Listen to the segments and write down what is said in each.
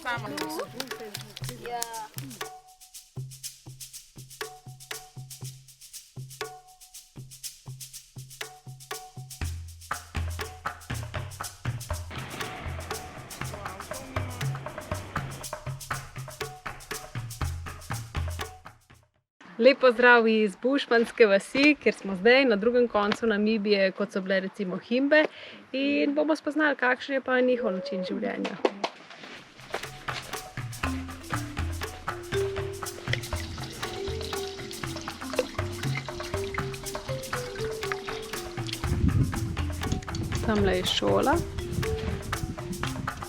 sama. Ja. Lep pozdrav iz Bušmanske vasi, kjer smo zdaj na drugem koncu Namibije, kot so bile recimo Himbe, in bomo spoznali, kakšen je pa njihov način življenja. Tamle je šola,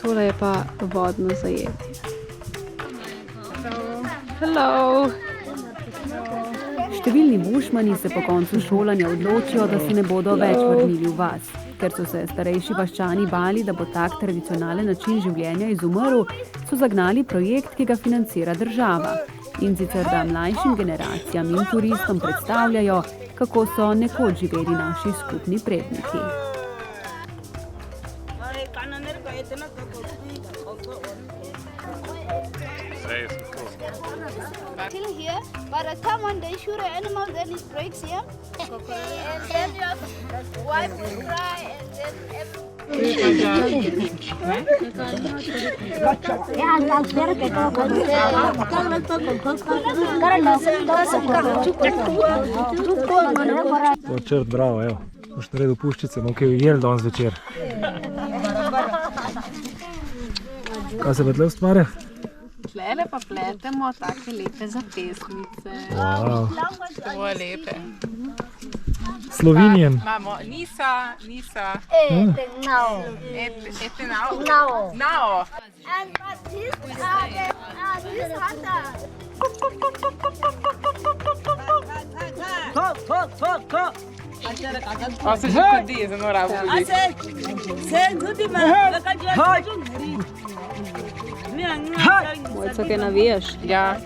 tole je pa vodno zajetje. Hello! Številni bušmani se po koncu šolanja odločijo, da se ne bodo več vrnili v vas. Ker so se starejši vaščani bali, da bo tak tradicionalen način življenja izumrl, so zagnali projekt, ki ga financira država. In sicer da mlajšim generacijam in turistom predstavljajo, kako so nekoč živeli naši skupni predniki. Till here, by the time when they shoot an animal, then it breaks here. And then your wife will cry, and then To je črt, bravo, evo. Boš naredil puščice, bom kaj ujel danes večer. Kaj se pa tle ustvarja? Tlele pa pletemo take lepe zapestnice. Wow. To je lepe. Slovenien. Imamo Nisa. now. Ete nao. Now. Nao. And but this hunter. O se že kadi, za no rabo ljudi. Mojca, kaj navijaš? Ja,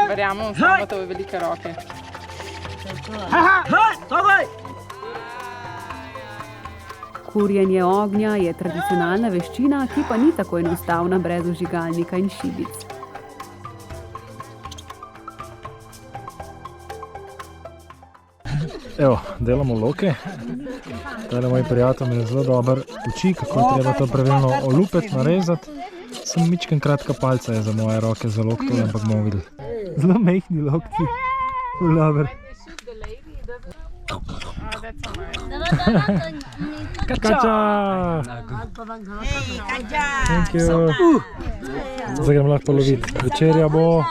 verjamem, samo to je velike roke. Kurjenje ognja je tradicionalna veščina, ki pa ni tako enostavna brez vžigalnika in šibic. Evo, delamo loke. Tale moj prijatelj me zelo dobro uči, kako treba to pravilno olupiti, narezati. Sem mičken kratka palca je za moje roke za lok, to ampak bomo videli. Zelo mehni lokci. Dober. Kača! Thank you. Zdaj gremo lahko loviti. Večerja bo.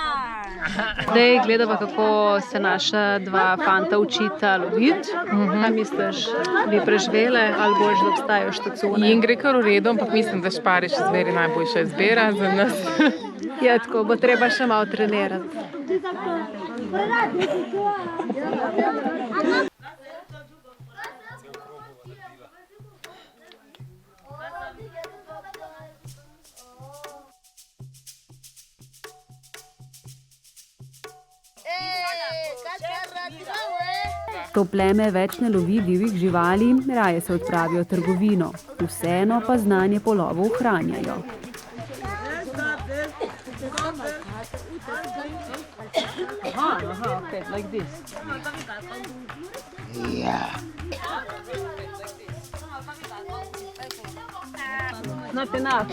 Zdaj gledava, kako se naša dva fanta učita loviti. Kaj misliš, bi preživele ali boš, da obstajajo štacune? In gre kar v redu, ampak mislim, da špariš zveri najboljša izbira za nas. Ja, tako bo treba še malo trenirati. To pleme več ne lovi divjih živali, raje se odpravijo v trgovino. Vseeno pa znanje po lovu ohranjajo. Okay, like this. Not enough.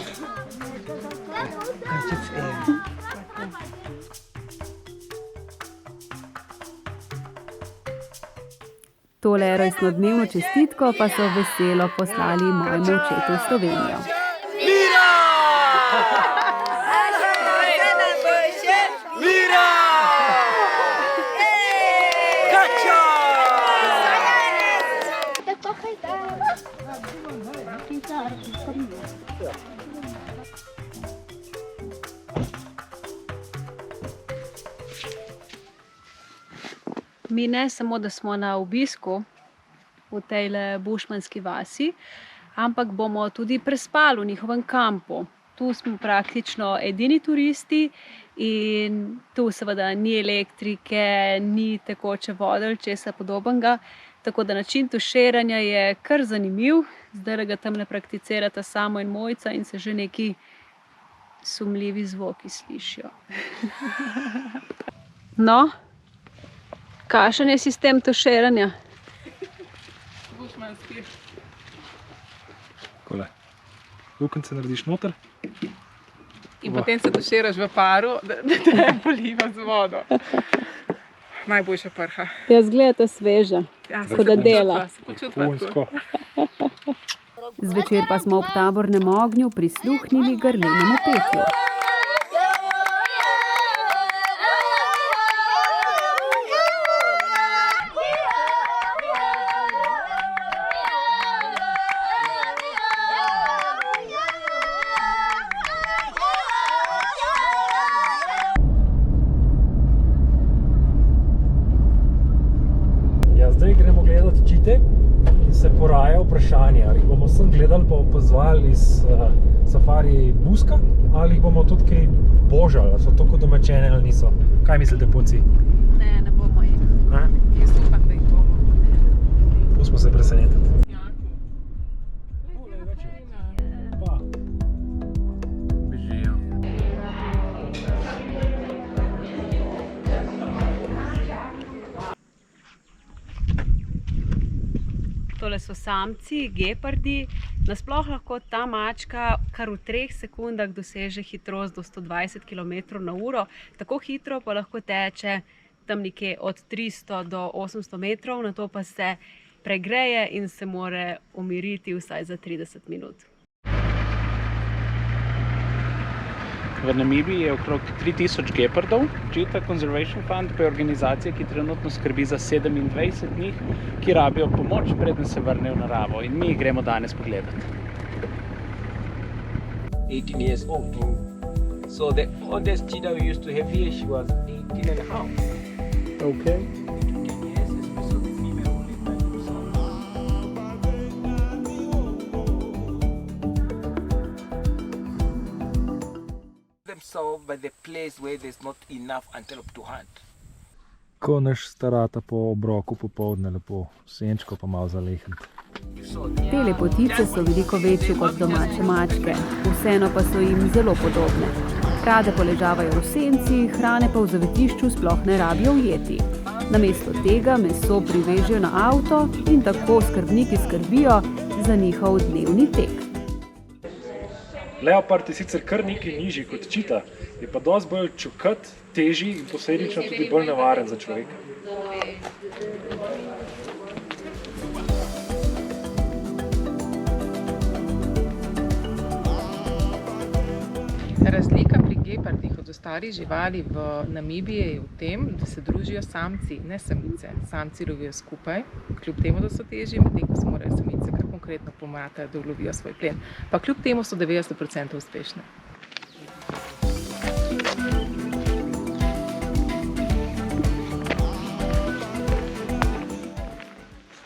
Tole rojstnodnevno čestitko pa so veselo poslali mojemu očetu v Slovenijo. Mi ne samo, da smo na obisku v tejle bušmanski vasi, ampak bomo tudi prespali v njihovem kampu. Tu smo praktično edini turisti in tu seveda ni elektrike, ni tekoče vode ali česa podobnega. Tako da način tuširanja je kar zanimiv. Zdaj ga tamle prakticirata Samo in Mojca in se že nekaj sumljivi zvoki slišijo. No, kakšen je sistem tuširanja? Bušmanski. Takole. Luknjice narediš noter. In potem se tuširaš v paru, da te poliva z vodo. Najboljša prha. Ja, zgleda sveža, kot da dela. Punsko. Zvečer pa smo ob tabornem ognju prisluhnili grlenemu petju. Ja, zdaj gremo gledati čite in se poraja vprašanje, ali bomo sem gledali pa opazovali iz safari buska, ali jih bomo tudi kaj božali, ali so tako domačene ali niso. Kaj mislite, punci? Ne bomo jih. Ne? Jaz upam, da jih bomo. Pustimo se presenetiti. Pa. Bežijo. Tole so samci, gepardi. Nasploh lahko ta mačka kar v 3 sekundah doseže hitrost do 120 km/h. Tako hitro pa lahko teče tam nekje od 300 do 800 metrov, nato pa se pregreje in se more umiriti vsaj za 30 minut. V Namibiji je okrog 3000 gepardov. Cheetah Conservation Fund pa je organizacija, ki trenutno skrbi za 27 njih, ki rabijo pomoč, preden se vrnejo v naravo. In mi jih gremo danes pogledati. 18 years old. So the oldest cheetah we used to have here, she was 18 and a half. Okay. 10 years, especially the female only time to song. Themselves by the place where there's not enough antelope to hunt. Ko naš starata po obroku popoldne lepo, senčko pa malo zalehniti. Te lepotice so veliko večje kot domače mačke, vseeno pa so jim zelo podobne. Rade poležavajo v senci, hrane pa v zavetišču sploh ne rabijo ujeti. Namesto tega meso privežejo na avto in tako skrbniki skrbijo za njihov dnevni tek. Leopard je sicer kar nekaj nižji kot čita, je pa dosti bolj čokat, težji in posledično tudi bolj nevaren za človeka. Razlika pri gepardih od ostalih živali v Namibiji je v tem, da se družijo samci, ne samice. Samci lovijo skupaj, kljub temu, da so težji, medtem ko se morajo samice kar konkretno pomatati, da ulovijo svoj plen. Pa kljub temu so 90% uspešne.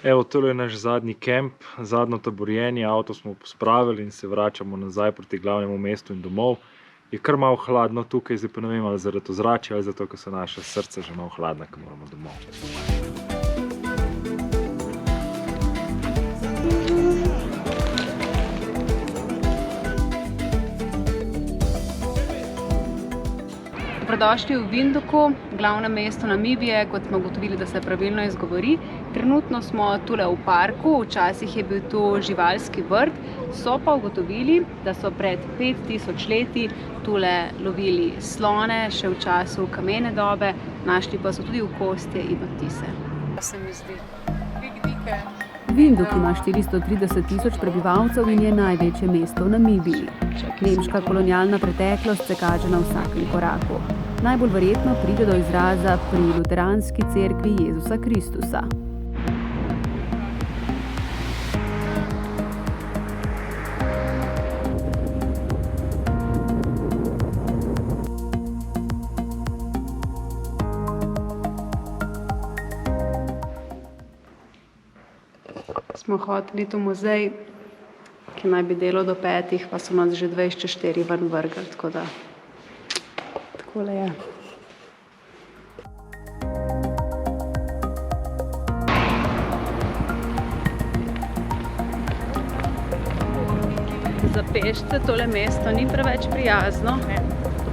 Evo, tole je naš zadnji kemp, zadnjo taborjenje, avto smo pospravili in se vračamo nazaj proti glavnemu mestu in domov. Je kar malo hladno tukaj, zdaj pa ne vem, ali zaradi ozračja ali zato, ker so naše srca že malo hladna, ko moramo domov. Dobrodošli v Windhoeku, glavnem mestu Namibije, kot smo ugotovili, da se pravilno izgovori. Trenutno smo tule v parku, včasih je bil tu živalski vrt, so pa ugotovili, da so pred 5000 leti tule lovili slone, še v času kamene dobe, našli pa so tudi okostje in odtise. Se mi zdi. Windhoek ima 430 000 prebivalcev in je največje mesto v Namibiji. Nemška kolonialna preteklost se kaže na vsakem koraku. Najbolj verjetno pride do izraza pri luteranski cerkvi Jezusa Kristusa. Smo hoteli v muzej, ki naj bi delal do 5, pa so nas že 24 ven vrgli, tako da takole je. Za pešce tole mesto ni preveč prijazno.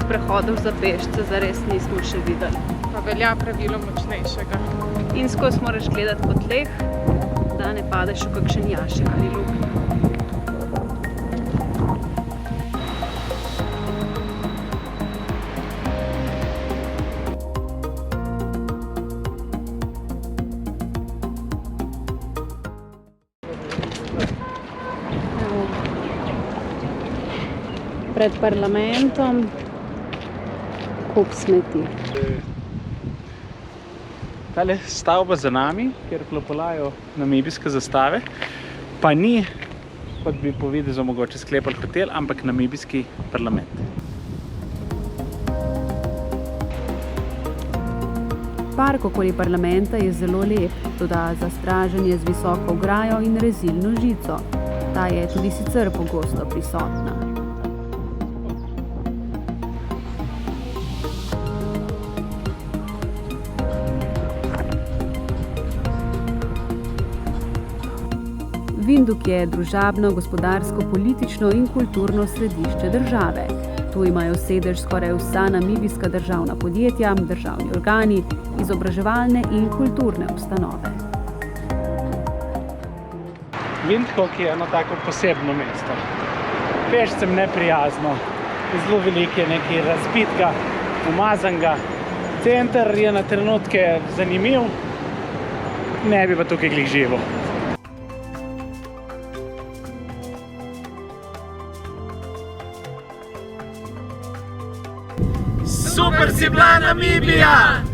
Prehodov za pešce zares nismo še videli. Pa velja pravilo močnejšega. In skozi moraš gledati po tleh, da ne padeš v kakšen jašek ali luknjo. Pred parlamentom kup smeti. Tale stavba za nami, kjer plopolajo namibijske zastave, pa ni, kot bi po videzu mogoče sklepali hotel, ampak namibijski parlament. Park okoli parlamenta je zelo lep, toda zastražen je z visoko ograjo in rezilno žico. Ta je tudi sicer pogosto prisotna. Windhoek je družabno, gospodarsko, politično in kulturno središče države. Tu imajo sedež skoraj vsa namibijska državna podjetja, državni organi, izobraževalne in kulturne ustanove. Windhoek je eno tako posebno mesto. Pešcem neprijazno, zelo veliko je nekaj razbitka, umazanga. Center je na trenutke zanimiv, ne bi pa tukaj glih živel. Super si bila Namibija!